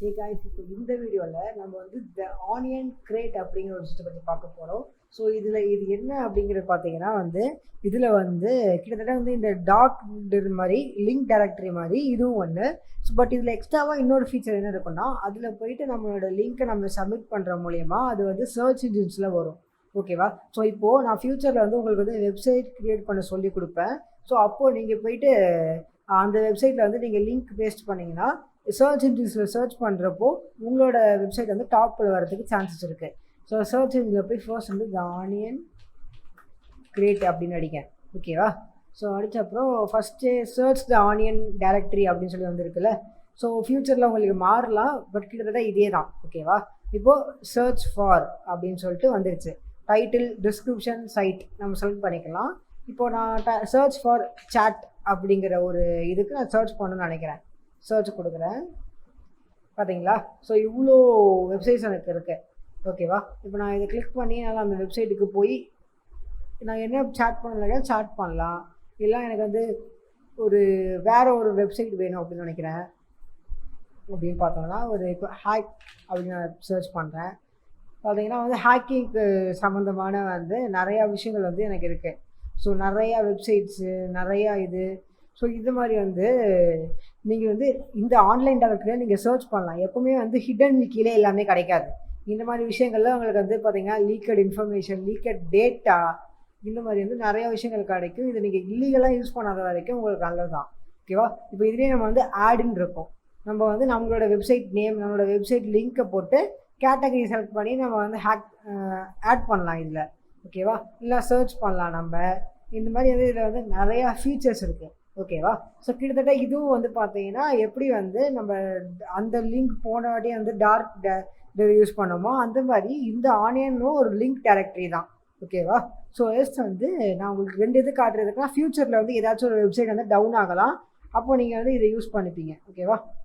Hey guys, இப்போ இந்த வீடியோவில் நம்ம வந்து த ஆனியன் கிரேட் அப்படிங்கிற ஒரு விஷயத்தை பற்றி பார்க்க போகிறோம். ஸோ இது என்ன அப்படிங்கிறது பார்த்தீங்கன்னா இதில் கிட்டத்தட்ட இந்த டாக் மாதிரி லிங்க் டைரக்டரி மாதிரி இதுவும் ஒன்று. ஸோ பட் இதில் எக்ஸ்ட்ராவாக இன்னொரு ஃபீச்சர் என்ன இருக்குன்னா, அதில் போயிட்டு நம்மளோட லிங்க்கை நம்ம சப்மிட் பண்ணுற மூலயமா அது சர்ச் இன்ஜின்ஸில் வரும். ஓகேவா? ஸோ இப்போது நான் ஃப்யூச்சரில் உங்களுக்கு வெப்சைட் க்ரியேட் பண்ண சொல்லி கொடுப்பேன். ஸோ அப்போது நீங்கள் போயிட்டு அந்த வெப்சைட்டில் நீங்கள் லிங்க் பேஸ்ட் பண்ணிங்கன்னா சர்ச் இன்ஜின்ஸில் சர்ச் பண்ணுறப்போ உங்களோட வெப்சைட் டாப்பில் வரதுக்கு சான்சஸ் இருக்குது. ஸோ சர்ச் இன்ஜினில் போய் ஃபர்ஸ்ட் த ஆனியன் கிரியேட் அப்படின்னு அடிக்கேன். ஓகேவா? ஸோ அடித்த அப்புறம் first search the onion directory அப்படின்னு சொல்லி வந்துருக்குல்ல. ஸோ ஃப்யூச்சரில் உங்களுக்கு மாறலாம், பட் கிட்டத்தட்ட இதே தான். ஓகேவா? இப்போது சர்ச் ஃபார் அப்படின்னு சொல்லிட்டு வந்துருச்சு. டைட்டில், டிஸ்கிரிப்ஷன், சைட் நம்ம செலக்ட் பண்ணிக்கலாம். இப்போது நான் சர்ச் ஃபார் சாட் அப்படிங்கிற ஒரு இதுக்கு நான் சர்ச் பண்ணணும்னு நினைக்கிறேன். சர்ச் கொடுக்குறேன். பார்த்தீங்களா? ஸோ இவ்வளோ வெப்சைட்ஸ் எனக்கு இருக்குது. ஓகேவா? இப்போ நான் இதை கிளிக் பண்ணி என்னால் அந்த வெப்சைட்டுக்கு போய் நான் என்ன சாட் பண்ணலாம், சாட் பண்ணலாம். இல்லை எனக்கு ஒரு வேறு ஒரு வெப்சைட் வேணும் அப்படின்னு நினைக்கிறேன். அப்படின்னு பார்த்தோம்னா இப்போ ஹேக் அப்படின்னு நான் சர்ச் பண்ணுறேன். பார்த்தீங்கன்னா ஹேக்கிங்க்கு சம்மந்தமான நிறையா விஷயங்கள் எனக்கு இருக்குது. ஸோ நிறையா வெப்சைட்ஸு, நிறையா இது. ஸோ இது மாதிரி நீங்கள் இந்த ஆன்லைன் டைரக்டரியில் நீங்கள் சர்ச் பண்ணலாம். எப்போவுமே ஹிடன் விக்கிலே எல்லாமே கிடைக்காது. இந்த மாதிரி விஷயங்கள்லாம் உங்களுக்கு பார்த்தீங்கன்னா லீக்கட் இன்ஃபர்மேஷன், லீக்கட் டேட்டா, இந்த மாதிரி நிறையா விஷயங்கள் கிடைக்கும். இதை நீங்கள் இல்லீகலாக யூஸ் பண்ணாத வரைக்கும் உங்களுக்கு நல்லது தான். ஓகேவா? இப்போ இதுலேயே நம்ம ஆடுன்னு இருக்கும். நம்ம நம்மளோட வெப்சைட் நேம், நம்மளோட வெப்சைட் லிங்க்கை போட்டு கேட்டகரி செலக்ட் பண்ணி நம்ம ஆட் பண்ணலாம் இதில். ஓகேவா? இல்லை சர்ச் பண்ணலாம் நம்ம. இந்த மாதிரி இதில் நிறையா ஃபீச்சர்ஸ் இருக்குது. ஓகேவா? ஸோ கிட்டத்தட்ட இதுவும் பார்த்தீங்கன்னா எப்படி நம்ம அந்த லிங்க் போன வாட்டி டார்க் யூஸ் பண்ணோமோ அந்த மாதிரி இந்த ஆனியனும் ஒரு லிங்க் டைரக்டரி தான். ஓகேவா? ஸோ எஸ் நான் உங்களுக்கு 2 இது காட்டுறதுக்குனா ஃப்யூச்சரில் ஏதாச்சும் ஒரு வெப்சைட் டவுன் ஆகலாம். அப்போ நீங்கள் இதை யூஸ் பண்ணிப்பீங்க. ஓகேவா?